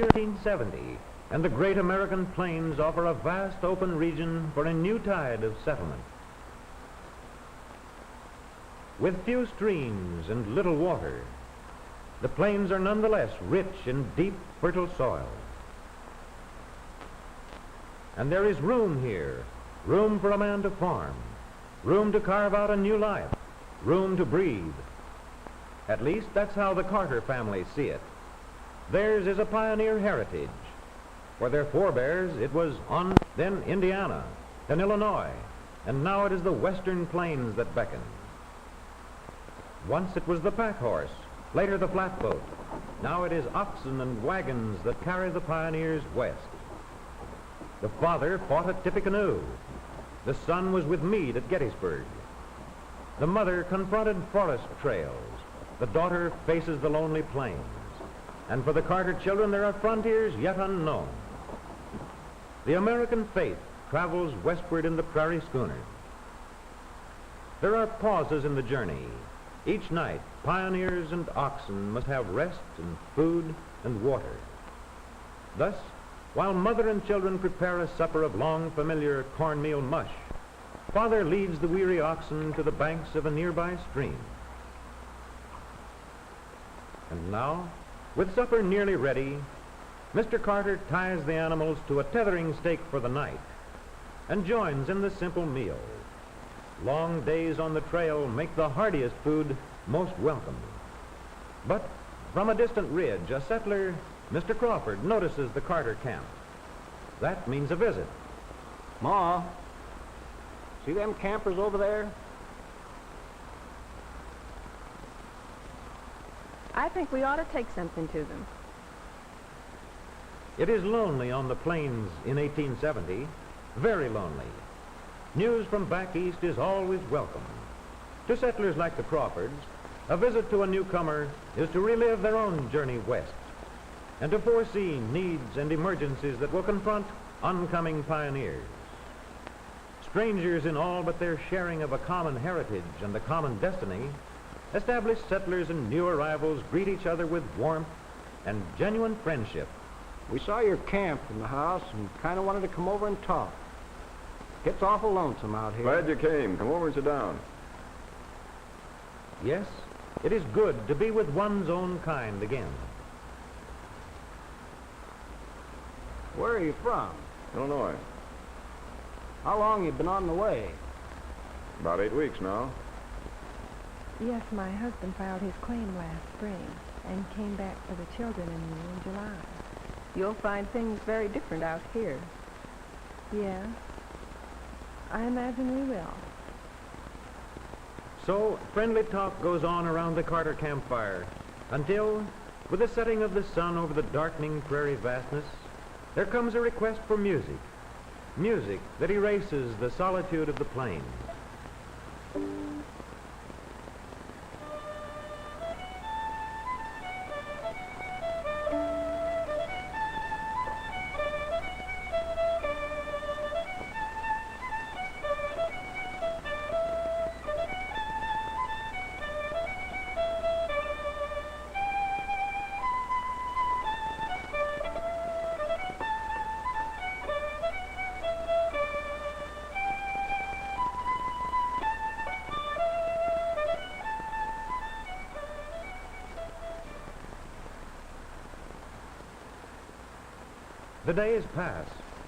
1870, and the great American plains offer a vast open region for a new tide of settlement. With few streams and little water, the plains are nonetheless rich in deep, fertile soil. And there is room here, room for a man to farm, room to carve out a new life, room to breathe. At least that's how the Carter family see it. Theirs is a pioneer heritage. For their forebears, it was then Indiana, then Illinois, and now it is the western plains that beckon. Once it was the pack horse, later the flatboat. Now it is oxen and wagons that carry the pioneers west. The father fought at Tippecanoe. The son was with Meade at Gettysburg. The mother confronted forest trails. The daughter faces the lonely plains. And for the Carter children, there are frontiers yet unknown. The American faith travels westward in the prairie schooner. There are pauses in the journey. Each night, pioneers and oxen must have rest and food and water. Thus, while mother and children prepare a supper of long familiar cornmeal mush, father leads the weary oxen to the banks of a nearby stream. And now, with supper nearly ready, Mr. Carter ties the animals to a tethering stake for the night and joins in the simple meal. Long days on the trail make the hardiest food most welcome. But from a distant ridge, a settler, Mr. Crawford, notices the Carter camp. That means a visit. Ma, see them campers over there? I think we ought to take something to them. It is lonely on the plains in 1870, very lonely. News from back east is always welcome. To settlers like the Crawfords, a visit to a newcomer is to relive their own journey west and to foresee needs and emergencies that will confront oncoming pioneers. Strangers in all but their sharing of a common heritage and a common destiny, established settlers and new arrivals greet each other with warmth and genuine friendship. We saw your camp from the house and kind of wanted to come over and talk. Gets awful lonesome out here. Glad you came. Come over and sit down. Yes, it is good to be with one's own kind again. Where are you from? Illinois. How long you been on the way? About 8 weeks now. Yes, my husband filed his claim last spring and came back for the children in July. You'll find things very different out here. Yes, I imagine we will. So friendly talk goes on around the Carter campfire until, with the setting of the sun over the darkening prairie vastness, there comes a request for music. Music that erases the solitude of the plains. The days pass,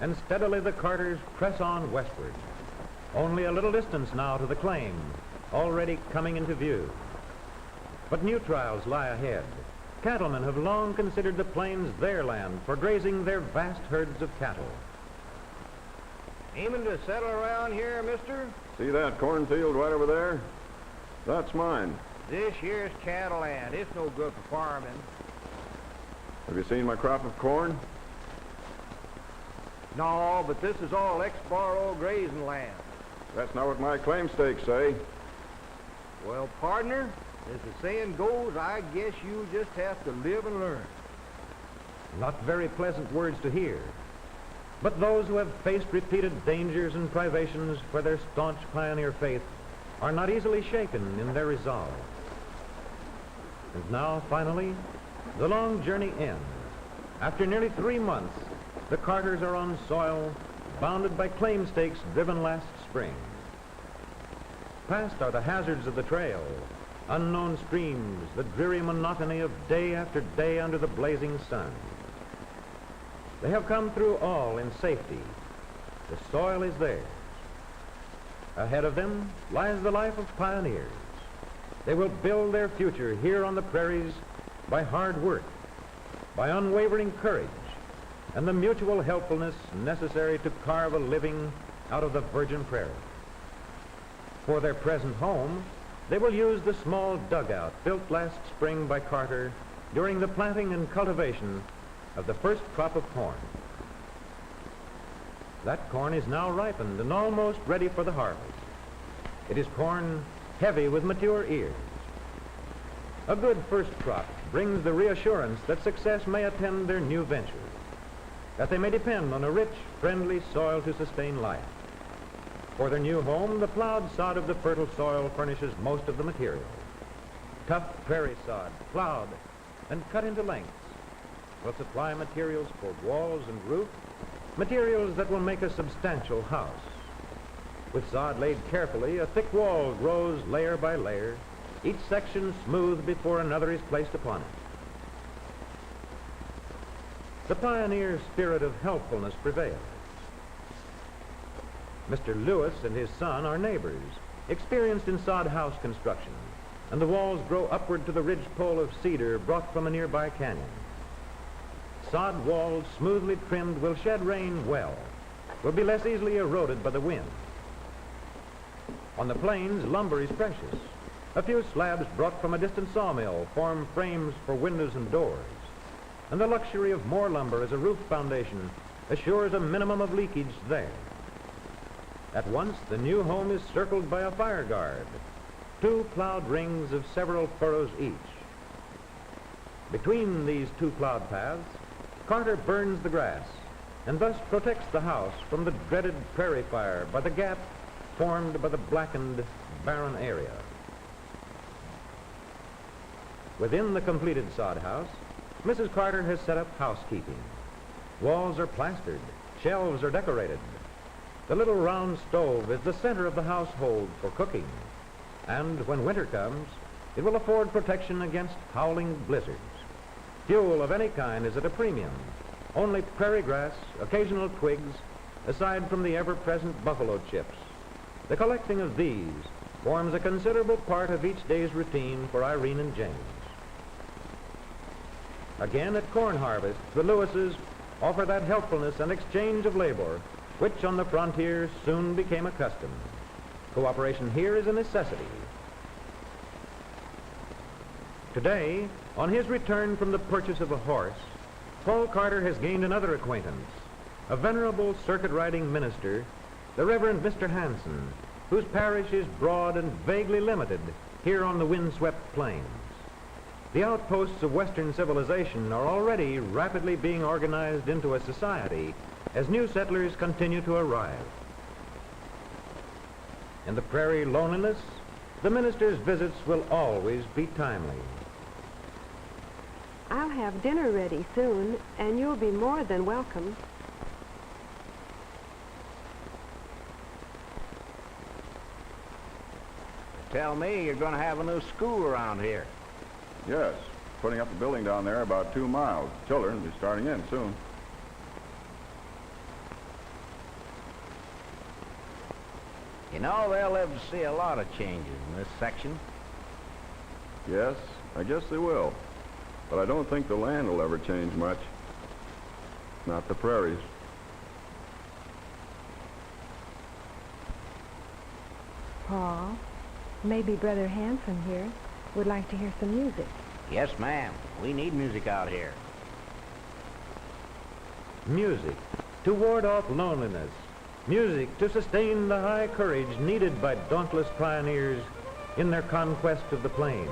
and steadily the Carters press on westward. Only a little distance now to the claim, already coming into view. But new trials lie ahead. Cattlemen have long considered the plains their land for grazing their vast herds of cattle. Aiming to settle around here, mister? See that cornfield right over there? That's mine. This here's cattle land. It's no good for farming. Have you seen my crop of corn? No, but this is all ex-borrow grazing land. That's not what my claim stakes say. Well, partner, as the saying goes, I guess you just have to live and learn. Not very pleasant words to hear. But those who have faced repeated dangers and privations for their staunch pioneer faith are not easily shaken in their resolve. And now, finally, the long journey ends. After nearly 3 months, the Carters are on soil bounded by claim stakes driven last spring. Past are the hazards of the trail, unknown streams, the dreary monotony of day after day under the blazing sun. They have come through all in safety. The soil is theirs. Ahead of them lies the life of pioneers. They will build their future here on the prairies by hard work, by unwavering courage, and the mutual helpfulness necessary to carve a living out of the virgin prairie. For their present home, they will use the small dugout built last spring by Carter during the planting and cultivation of the first crop of corn. That corn is now ripened and almost ready for the harvest. It is corn heavy with mature ears. A good first crop brings the reassurance that success may attend their new venture, that they may depend on a rich, friendly soil to sustain life. For their new home, the plowed sod of the fertile soil furnishes most of the material. Tough prairie sod, plowed and cut into lengths, will supply materials for walls and roof, materials that will make a substantial house. With sod laid carefully, a thick wall grows layer by layer, each section smooth before another is placed upon it. The pioneer spirit of helpfulness prevails. Mr. Lewis and his son are neighbors, experienced in sod house construction, and the walls grow upward to the ridgepole of cedar brought from a nearby canyon. Sod walls, smoothly trimmed, will shed rain well, will be less easily eroded by the wind. On the plains, lumber is precious. A few slabs brought from a distant sawmill form frames for windows and doors, and the luxury of more lumber as a roof foundation assures a minimum of leakage there. At once, the new home is circled by a fire guard, 2 plowed rings of several furrows each. Between these 2 plowed paths, Carter burns the grass and thus protects the house from the dreaded prairie fire by the gap formed by the blackened, barren area. Within the completed sod house, Mrs. Carter has set up housekeeping. Walls are plastered, shelves are decorated. The little round stove is the center of the household for cooking, and when winter comes, it will afford protection against howling blizzards. Fuel of any kind is at a premium. Only prairie grass, occasional twigs, aside from the ever-present buffalo chips. The collecting of these forms a considerable part of each day's routine for Irene and James. Again, at corn harvest, the Lewises offer that helpfulness and exchange of labor which on the frontier soon became a custom. Cooperation here is a necessity. Today, on his return from the purchase of a horse, Paul Carter has gained another acquaintance, a venerable circuit-riding minister, the Reverend Mr. Hanson, whose parish is broad and vaguely limited here on the windswept plains. The outposts of Western civilization are already rapidly being organized into a society as new settlers continue to arrive. In the prairie loneliness, the minister's visits will always be timely. I'll have dinner ready soon, and you'll be more than welcome. Tell me you're going to have a new school around here. Yes, putting up a building down there about 2 miles. Children will be starting in soon. You know, they'll live to see a lot of changes in this section. Yes, I guess they will. But I don't think the land will ever change much. Not the prairies. Paul, maybe Brother Hanson here would like to hear some music. Yes, ma'am. We need music out here. Music to ward off loneliness. Music to sustain the high courage needed by dauntless pioneers in their conquest of the plains.